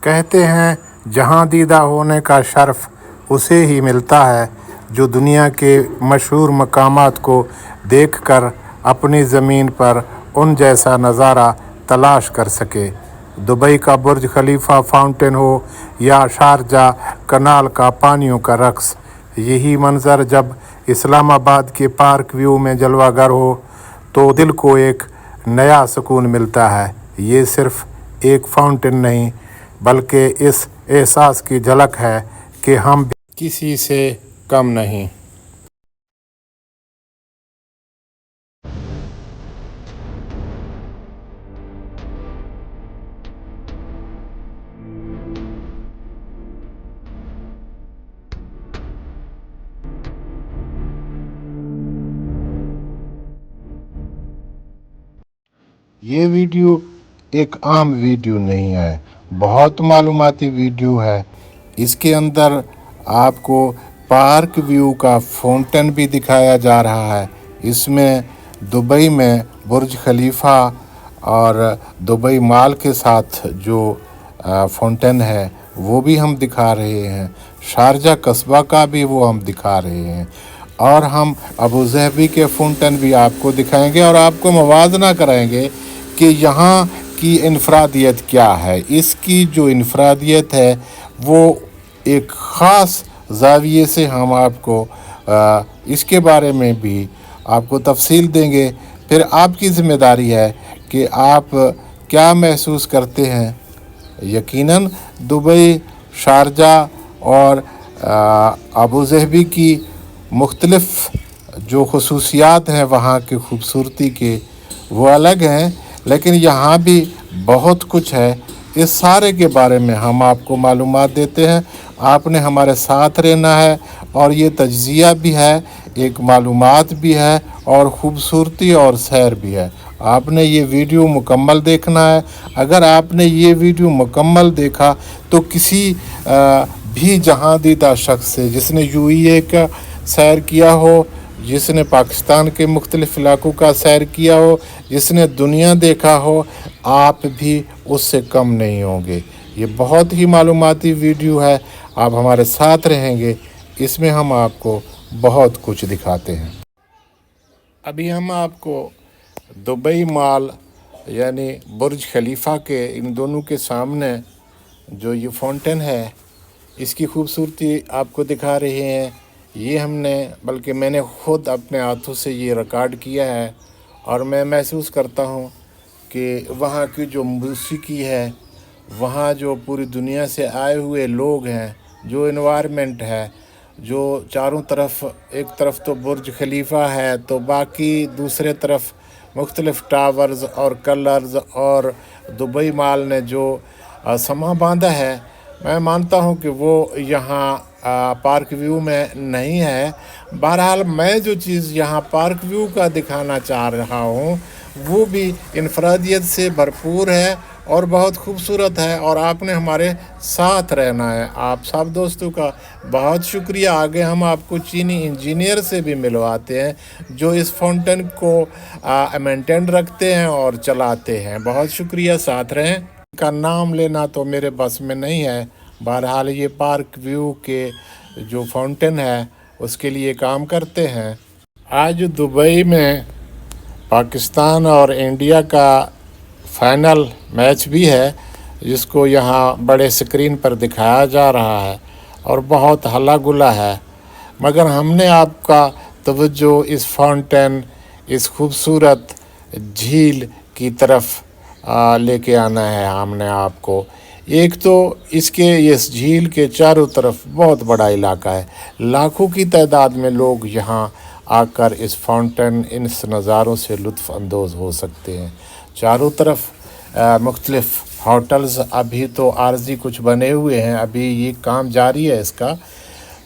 कहते हैं जहाँ दीदा होने का शर्फ उसे ही मिलता है जो दुनिया के मशहूर मकामात को देखकर अपनी ज़मीन पर उन जैसा नज़ारा तलाश कर सके। दुबई का बुर्ज खलीफा फाउंटेन हो या शारजा कनाल का पानियों का रक्स, यही मंज़र जब इस्लामाबाद के पार्क व्यू में जलवागर हो तो दिल को एक नया सुकून मिलता है। ये सिर्फ एक फाउंटेन नहीं बल्कि इस एहसास की झलक है कि हम भी किसी से कम नहीं। ये वीडियो एक आम वीडियो नहीं है, बहुत मालूमाती वीडियो है। इसके अंदर आपको पार्क व्यू का फाउंटेन भी दिखाया जा रहा है। इसमें दुबई में बुर्ज खलीफा और दुबई मॉल के साथ जो फाउंटेन है वो भी हम दिखा रहे हैं। शारजा कस्बा का भी वो हम दिखा रहे हैं और हम अबू ज़हबी के फाउंटेन भी आपको दिखाएंगे और आपको मवाजना कराएंगे कि यहाँ की इनफरादियत क्या है। इसकी जो इनफरादियत है वो एक ख़ास ज़ाविये से हम आपको इसके बारे में भी आपको तफसील देंगे। फिर आपकी ज़िम्मेदारी है कि आप क्या महसूस करते हैं। यकीनन दुबई, शारजा और अबू ज़हबी की मुख्तलिफ़ जो खुसूसियात हैं वहाँ की खूबसूरती के वो अलग हैं, लेकिन यहाँ भी बहुत कुछ है। इस सारे के बारे में हम आपको मालूमात देते हैं। आपने हमारे साथ रहना है और ये तज्ज़िया भी है, एक मालूमात भी है और ख़ूबसूरती और सैर भी है। आपने ये वीडियो मुकम्मल देखना है। अगर आपने ये वीडियो मुकम्मल देखा तो किसी भी जहाँ दीदा शख्स से जिसने यूएई का सैर किया हो, जिसने पाकिस्तान के मुख्तलिफ़ इलाकों का सैर किया हो, जिसने दुनिया देखा हो, आप भी उससे कम नहीं होंगे। ये बहुत ही मालूमाती वीडियो है, आप हमारे साथ रहेंगे। इसमें हम आपको बहुत कुछ दिखाते हैं। अभी हम आपको दुबई मॉल यानी बुर्ज खलीफा के इन दोनों के सामने जो ये फाउंटेन है इसकी खूबसूरती आपको दिखा रहे हैं। ये बल्कि मैंने ख़ुद अपने हाथों से ये रिकॉर्ड किया है और मैं महसूस करता हूँ कि वहाँ की जो मौसीकी है, वहाँ जो पूरी दुनिया से आए हुए लोग हैं, जो एनवायरनमेंट है, जो चारों तरफ, एक तरफ तो बुर्ज खलीफा है तो बाकी दूसरे तरफ मुख्तलिफ़ टावर्स और कलर्स और दुबई मॉल ने जो समा बांधा है, मैं मानता हूँ कि वो यहाँ पार्क व्यू में नहीं है। बहरहाल मैं जो चीज़ यहाँ पार्क व्यू का दिखाना चाह रहा हूँ वो भी इनफरादियत से भरपूर है और बहुत खूबसूरत है और आपने हमारे साथ रहना है। आप सब दोस्तों का बहुत शुक्रिया। आगे हम आपको चीनी इंजीनियर से भी मिलवाते हैं जो इस फाउंटेन को मेंटेन रखते हैं और चलाते हैं। बहुत शुक्रिया, साथ रहें। का नाम लेना तो मेरे बस में नहीं है। बहरहाल ये पार्क व्यू के जो फाउंटेन है उसके लिए काम करते हैं। आज दुबई में पाकिस्तान और इंडिया का फाइनल मैच भी है जिसको यहाँ बड़े स्क्रीन पर दिखाया जा रहा है और बहुत हल्ला गुल्ला है, मगर हमने आपका तवज्जो इस फाउंटेन, इस खूबसूरत झील की तरफ लेके आना है। हमने आपको एक तो इसके इस झील के चारों तरफ बहुत बड़ा इलाका है, लाखों की तादाद में लोग यहाँ आकर इस फाउंटेन, इन नज़ारों से लुत्फ़ अंदोज़ हो सकते हैं। चारों तरफ मुख्तलिफ़ होटल्स अभी तो आर्जी कुछ बने हुए हैं, अभी ये काम जारी है इसका।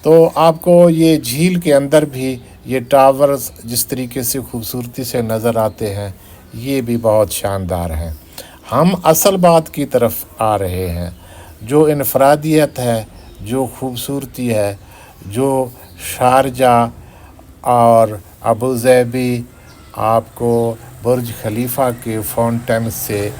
तो आपको ये झील के अंदर भी ये टावर्स जिस तरीके से खूबसूरती से नज़र आते हैं ये भी बहुत शानदार हैं। हम असल बात की तरफ आ रहे हैं, जो इनफरादियत है, जो खूबसूरती है, जो शारजा और अबू ज़हबी आपको बुर्ज खलीफा के फाउंटेन से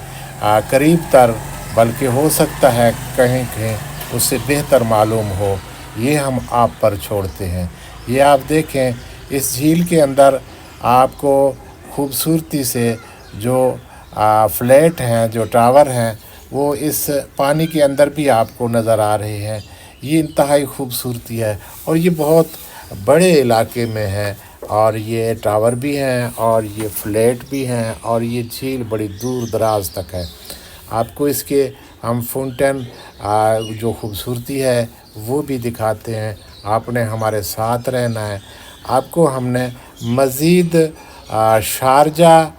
करीब तर बल्कि हो सकता है कहीं कहीं उससे बेहतर मालूम हो, ये हम आप पर छोड़ते हैं। ये आप देखें, इस झील के अंदर आपको खूबसूरती से जो फ्लैट हैं, जो टावर हैं, वो इस पानी के अंदर भी आपको नज़र आ रहे हैं। ये इंतहाई खूबसूरती है और ये बहुत बड़े इलाके में है, और ये टावर भी हैं और ये फ्लैट भी हैं, और ये झील बड़ी दूर दराज तक है। आपको इसके हम फाउंटेन जो खूबसूरती है वो भी दिखाते हैं। आपने हमारे साथ रहना है। आपको हमने मज़ीद शारजा,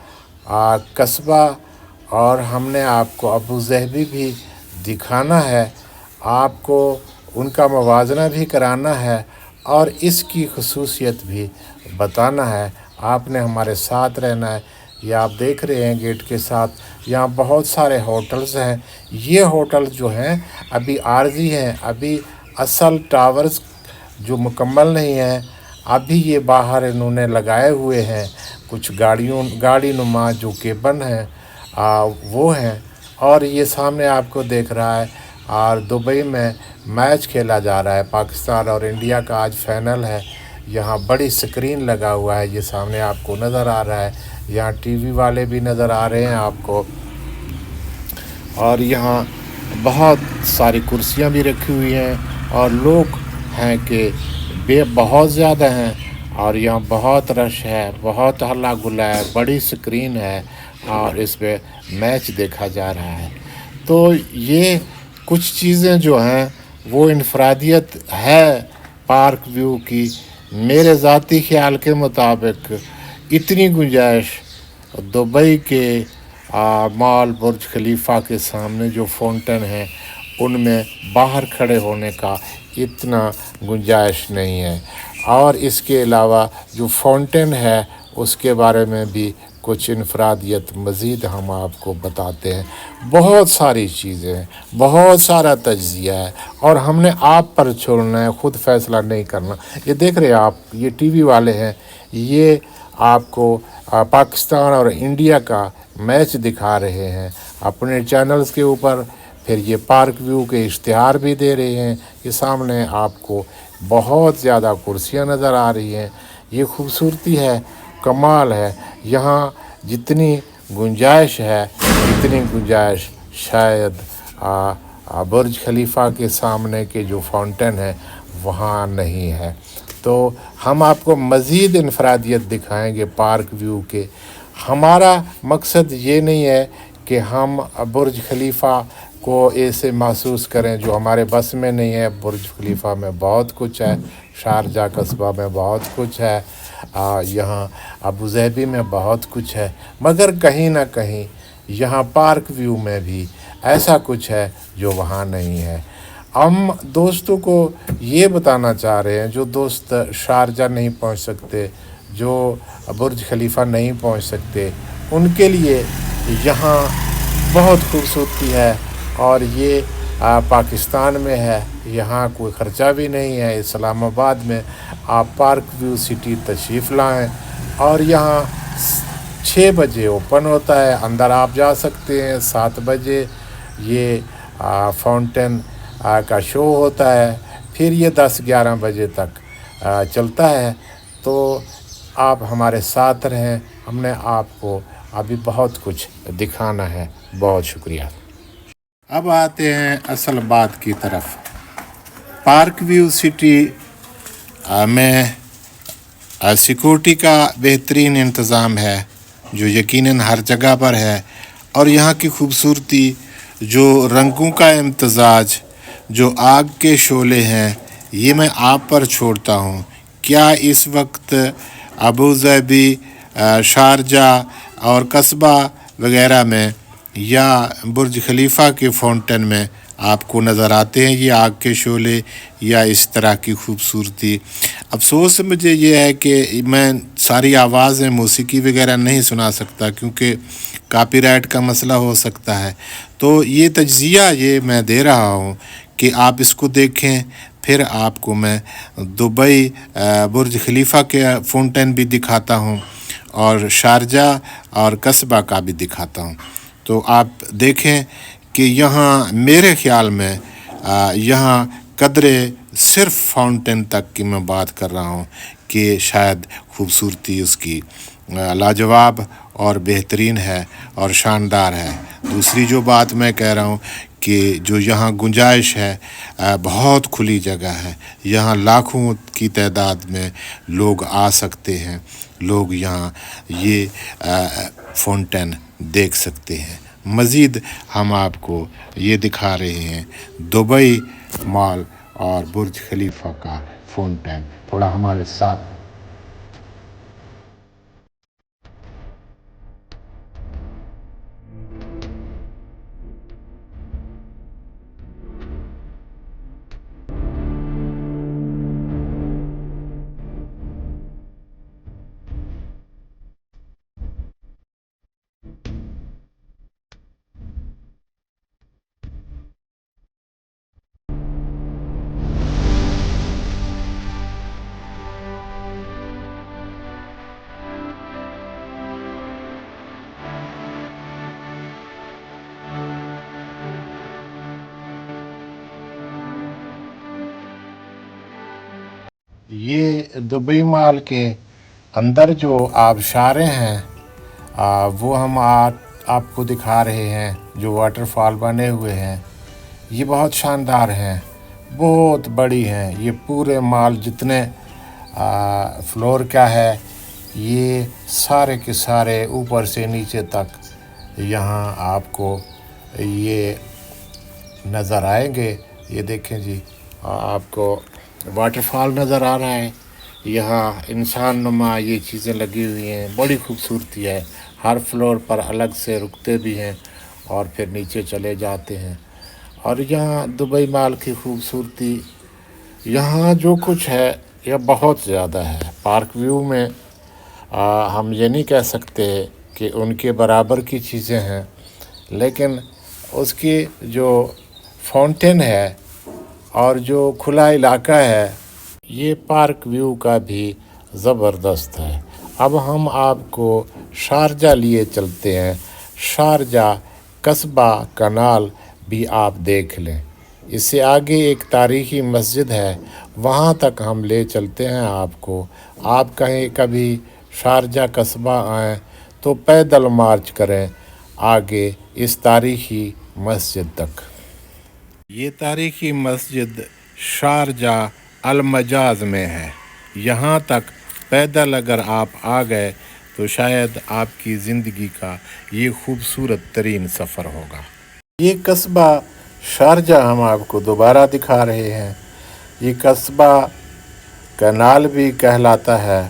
कस्बा, और हमने आपको अबू ज़हबी भी दिखाना है। आपको उनका मवाज़ना भी कराना है और इसकी खसूसियत भी बताना है। आपने हमारे साथ रहना है। ये आप देख रहे हैं गेट के साथ यहाँ बहुत सारे होटल्स हैं। ये होटल जो हैं अभी आर्जी हैं, अभी असल टावर्स जो मुकम्मल नहीं हैं, अभी ये बाहर इन्होंने लगाए हुए हैं। कुछ गाड़ी नुमा जो केबन हैं वो हैं, और ये सामने आपको देख रहा है। और दुबई में मैच खेला जा रहा है, पाकिस्तान और इंडिया का आज फाइनल है। यहाँ बड़ी स्क्रीन लगा हुआ है, ये सामने आपको नज़र आ रहा है। यहाँ टीवी वाले भी नज़र आ रहे हैं आपको, और यहाँ बहुत सारी कुर्सियाँ भी रखी हुई हैं, और लोग हैं कि बहुत ज़्यादा हैं, और यहाँ बहुत रश है, बहुत हल्ला गुल्ला है, बड़ी स्क्रीन है और इस पे मैच देखा जा रहा है। तो ये कुछ चीज़ें जो हैं वो इनफरादियत है पार्क व्यू की। मेरे ज़ाती ख़्याल के मुताबिक इतनी गुंजाइश दुबई के मॉल बुर्ज खलीफा के सामने जो फाउंटेन है उनमें बाहर खड़े होने का इतना गुंजाइश नहीं है। और इसके अलावा जो फाउंटेन है उसके बारे में भी कुछ इनफरादियत मज़ीद हम आपको बताते हैं। बहुत सारी चीज़ें हैं, बहुत सारा तज्ज़िया है, और हमने आप पर छोड़ना है, ख़ुद फ़ैसला नहीं करना। ये देख रहे हैं आप, ये टीवी वाले हैं, ये आपको पाकिस्तान और इंडिया का मैच दिखा रहे हैं अपने चैनल्स के ऊपर। फिर ये पार्क व्यू के इश्तिहार भी दे रहे हैं। ये सामने आपको बहुत ज़्यादा कुर्सियाँ नज़र आ रही हैं। ये खूबसूरती है, कमाल है। यहाँ जितनी गुंजाइश है इतनी गुंजाइश शायद बुर्ज खलीफा के सामने के जो फाउंटेन है वहाँ नहीं है। तो हम आपको मज़ीद इनफरादियत दिखाएंगे पार्क व्यू के। हमारा मकसद ये नहीं है कि हम बुर्ज खलीफा को ऐसे महसूस करें जो हमारे बस में नहीं है। बुर्ज खलीफा में बहुत कुछ है, शारजा कस्बा में बहुत कुछ है, यहाँ अबू ज़हबी में बहुत कुछ है, मगर कहीं ना कहीं यहाँ पार्क व्यू में भी ऐसा कुछ है जो वहाँ नहीं है। हम दोस्तों को ये बताना चाह रहे हैं, जो दोस्त शारजा नहीं पहुँच सकते, जो बुर्ज खलीफा नहीं पहुँच सकते, उनके लिए यहाँ बहुत खूबसूरती है। और ये पाकिस्तान में है, यहाँ कोई ख़र्चा भी नहीं है। इस्लामाबाद में आप पार्क व्यू सिटी तशरीफ़ लाएँ, और यहाँ 6 बजे ओपन होता है, अंदर आप जा सकते हैं। 7 बजे ये फाउंटेन का शो होता है, फिर ये 10-11 बजे तक चलता है। तो आप हमारे साथ रहें, हमने आपको अभी बहुत कुछ दिखाना है। बहुत शुक्रिया। अब आते हैं असल बात की तरफ। पार्क व्यू सिटी में सिक्योरिटी का बेहतरीन इंतज़ाम है जो यकीनन हर जगह पर है, और यहाँ की खूबसूरती, जो रंगों का इम्तज़ाज, जो आग के शोले हैं, ये मैं आप पर छोड़ता हूँ। क्या इस वक्त अबू ज़हबी, शारजा और कस्बा वगैरह में या बुर्ज खलीफा के फाउंटेन में आपको नज़र आते हैं ये आग के शोले या इस तरह की खूबसूरती? अफसोस मुझे ये है कि मैं सारी आवाज़ें मौसीकी वगैरह नहीं सुना सकता, क्योंकि कॉपीराइट का मसला हो सकता है। तो ये तज्ज़िया ये मैं दे रहा हूँ कि आप इसको देखें। फिर आपको मैं दुबई बुर्ज खलीफा के फाउंटेन भी दिखाता हूँ, और शारजा और कस्बा का भी दिखाता हूँ। तो आप देखें کہ یہاں میرے خیال میں یہاں قدرے صرف فاؤنٹین تک کی میں بات کر رہا ہوں کہ شاید خوبصورتی اس کی لاجواب اور بہترین ہے اور شاندار ہے۔ دوسری جو بات میں کہہ رہا ہوں کہ جو یہاں گنجائش ہے، بہت کھلی جگہ ہے، یہاں لاکھوں کی تعداد میں لوگ آ سکتے ہیں، لوگ یہاں یہ فاؤنٹین دیکھ سکتے ہیں۔ مزید ہم آپ کو یہ دکھا رہے ہیں دبئی مال اور برج خلیفہ کا فاؤنٹین، تھوڑا ہمارے ساتھ۔ یہ دبئی مال کے اندر جو آبشاریں ہیں وہ ہم آپ کو دکھا رہے ہیں، جو واٹر فال بنے ہوئے ہیں، یہ بہت شاندار ہیں، بہت بڑی ہیں۔ یہ پورے مال جتنے فلور کا ہے، یہ سارے کے سارے اوپر سے نیچے تک یہاں آپ کو یہ نظر آئیں گے۔ یہ دیکھیں جی، آپ کو واٹر فال نظر آ رہا ہے، یہاں انسان نما یہ چیزیں لگی ہوئی ہیں، بڑی خوبصورتی ہے۔ ہر فلور پر الگ سے رکتے بھی ہیں اور پھر نیچے چلے جاتے ہیں۔ اور یہاں دبئی مال کی خوبصورتی، یہاں جو کچھ ہے یہ بہت زیادہ ہے۔ پارک ویو میں ہم یہ نہیں کہہ سکتے کہ ان کے برابر کی چیزیں ہیں، لیکن اس کی جو فاؤنٹین ہے اور جو کھلا علاقہ ہے، یہ پارک ویو کا بھی زبردست ہے۔ اب ہم آپ کو شارجہ لیے چلتے ہیں، شارجہ قصبہ کنال بھی آپ دیکھ لیں۔ اس سے آگے ایک تاریخی مسجد ہے، وہاں تک ہم لے چلتے ہیں آپ کو۔ آپ کہیں کبھی شارجہ قصبہ آئیں تو پیدل مارچ کریں آگے اس تاریخی مسجد تک۔ یہ تاریخی مسجد شارجہ المجاز میں ہے۔ یہاں تک پیدل اگر آپ آ گئے تو شاید آپ کی زندگی کا یہ خوبصورت ترین سفر ہوگا۔ یہ قصبہ شارجہ ہم آپ کو دوبارہ دکھا رہے ہیں۔ یہ قصبہ کنال بھی کہلاتا ہے،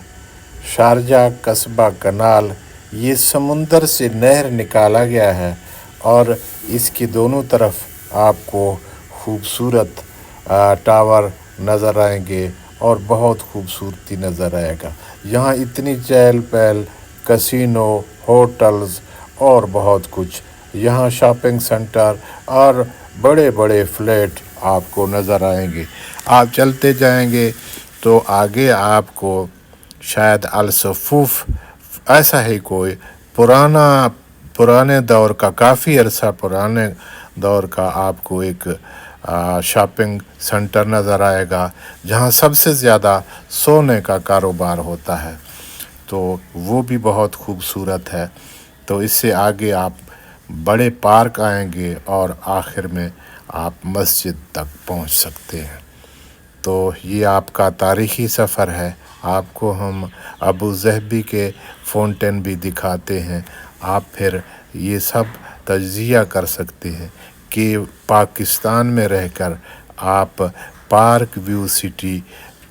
شارجہ قصبہ کنال۔ یہ سمندر سے نہر نکالا گیا ہے اور اس کی دونوں طرف آپ کو خوبصورت ٹاور نظر آئیں گے اور بہت خوبصورتی نظر آئے گا۔ یہاں اتنی چہل پہل، کسینو، ہوٹلز اور بہت کچھ، یہاں شاپنگ سینٹر اور بڑے بڑے فلیٹ آپ کو نظر آئیں گے۔ آپ چلتے جائیں گے تو آگے آپ کو شاید الصفوف ایسا ہی کوئی پرانے دور کا، کافی عرصہ پرانے دور کا آپ کو ایک شاپنگ سینٹر نظر آئے گا، جہاں سب سے زیادہ سونے کا کاروبار ہوتا ہے، تو وہ بھی بہت خوبصورت ہے۔ تو اس سے آگے آپ بڑے پارک آئیں گے اور آخر میں آپ مسجد تک پہنچ سکتے ہیں۔ تو یہ آپ کا تاریخی سفر ہے۔ آپ کو ہم ابو ظبی کے فاؤنٹین بھی دکھاتے ہیں۔ آپ پھر یہ سب تجزیہ کر سکتے ہیں کہ پاکستان میں رہ کر آپ پارک ویو سٹی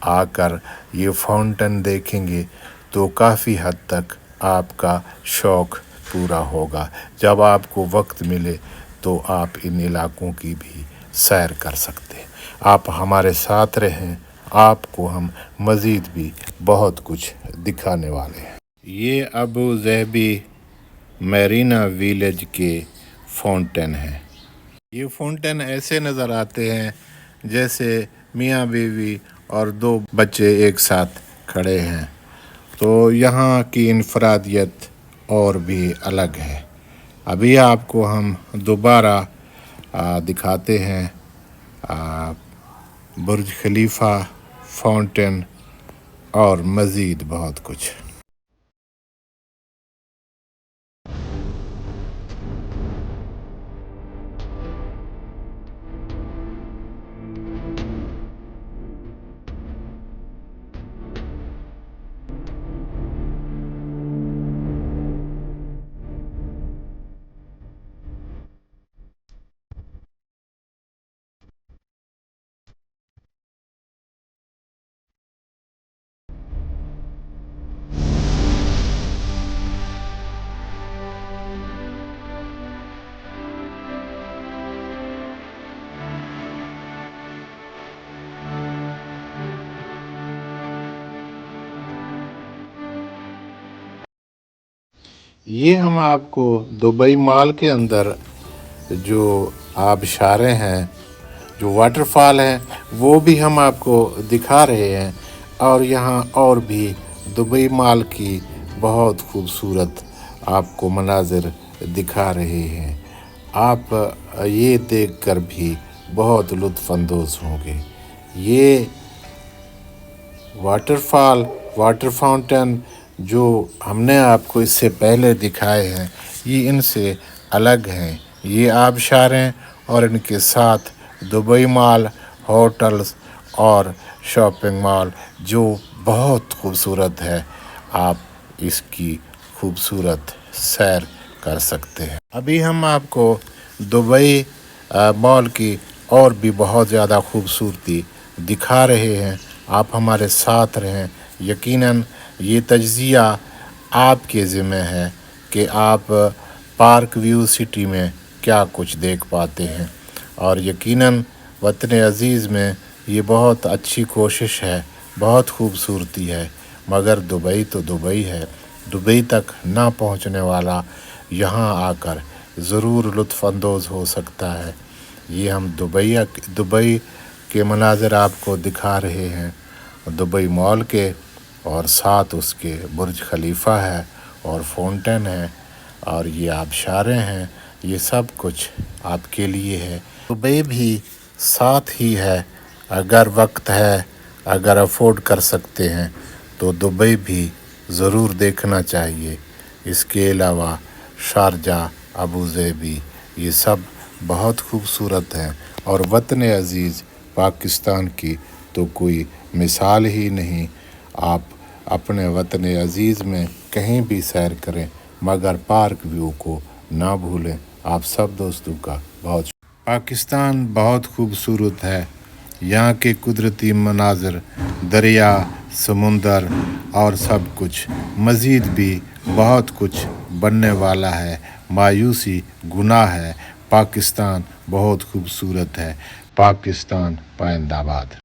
آ کر یہ فاؤنٹین دیکھیں گے تو کافی حد تک آپ کا شوق پورا ہوگا۔ جب آپ کو وقت ملے تو آپ ان علاقوں کی بھی سیر کر سکتے ہیں۔ آپ ہمارے ساتھ رہیں، آپ کو ہم مزید بھی بہت کچھ دکھانے والے ہیں۔ یہ ابو ظبی میرینا ویلیج کے فاؤنٹین ہیں۔ یہ فاؤنٹین ایسے نظر آتے ہیں جیسے میاں بیوی اور دو بچے ایک ساتھ کھڑے ہیں۔ تو یہاں کی انفرادیت اور بھی الگ ہے۔ ابھی آپ کو ہم دوبارہ दिखाते हैं बुर्ज खलीफा, फाउंटेन और मज़ीद बहुत कुछ। ये हम आपको दुबई मॉल के अंदर जो आबशारें हैं, जो वाटरफॉल हैं, वो भी हम आपको दिखा रहे हैं। और यहाँ और भी दुबई मॉल की बहुत खूबसूरत आपको मनाजिर दिखा रहे हैं। आप ये देखकर भी बहुत लुत्फ़ अंदोज़ होंगे। ये वाटरफॉल, वाटर फाउंटेन जो हमने आपको इससे पहले दिखाए हैं, ये इनसे अलग हैं। ये आबशारें और इनके साथ दुबई मॉल, होटल्स और शॉपिंग मॉल जो बहुत खूबसूरत है। आप इसकी खूबसूरत सैर कर सकते हैं। अभी हम आपको दुबई मॉल की और भी बहुत ज़्यादा खूबसूरती दिखा रहे हैं। आप हमारे साथ रहें। यकीनन ये तज्ज़िया आपके ज़िम्मे है कि आप पार्क व्यू सिटी में क्या कुछ देख पाते हैं। और यकीनन वतन अज़ीज़ में ये बहुत अच्छी कोशिश है, बहुत खूबसूरती है, मगर दुबई तो दुबई है। दुबई तक ना पहुंचने वाला यहाँ आकर ज़रूर लुत्फ़ अंदोज़ हो सकता है। ये हम दुबई के मनाज़िर आपको दिखा रहे हैं, दुबई मॉल के, और साथ उसके बुर्ज खलीफा है और फाउंटेन है और ये आबशारें हैं। ये सब कुछ आपके लिए है। दुबई भी साथ ही है। अगर वक्त है, अगर अफोर्ड कर सकते हैं तो दुबई भी ज़रूर देखना चाहिए। इसके अलावा शारजा, अबू ज़ेबी, ये सब बहुत खूबसूरत हैं। और वतन अज़ीज़ पाकिस्तान की तो कोई मिसाल ही नहीं। आप अपने वतन अज़ीज़ में कहीं भी सैर करें, मगर पार्क व्यू को ना भूलें। आप सब दोस्तों का बहुत पाकिस्तान बहुत खूबसूरत है। यहाँ के कुदरती मनाज़र, दरिया, समुंदर और सब कुछ, मज़ीद भी बहुत कुछ बनने वाला है। मायूसी गुनाह है। पाकिस्तान बहुत खूबसूरत है। पाकिस्तान पाइंदाबाद।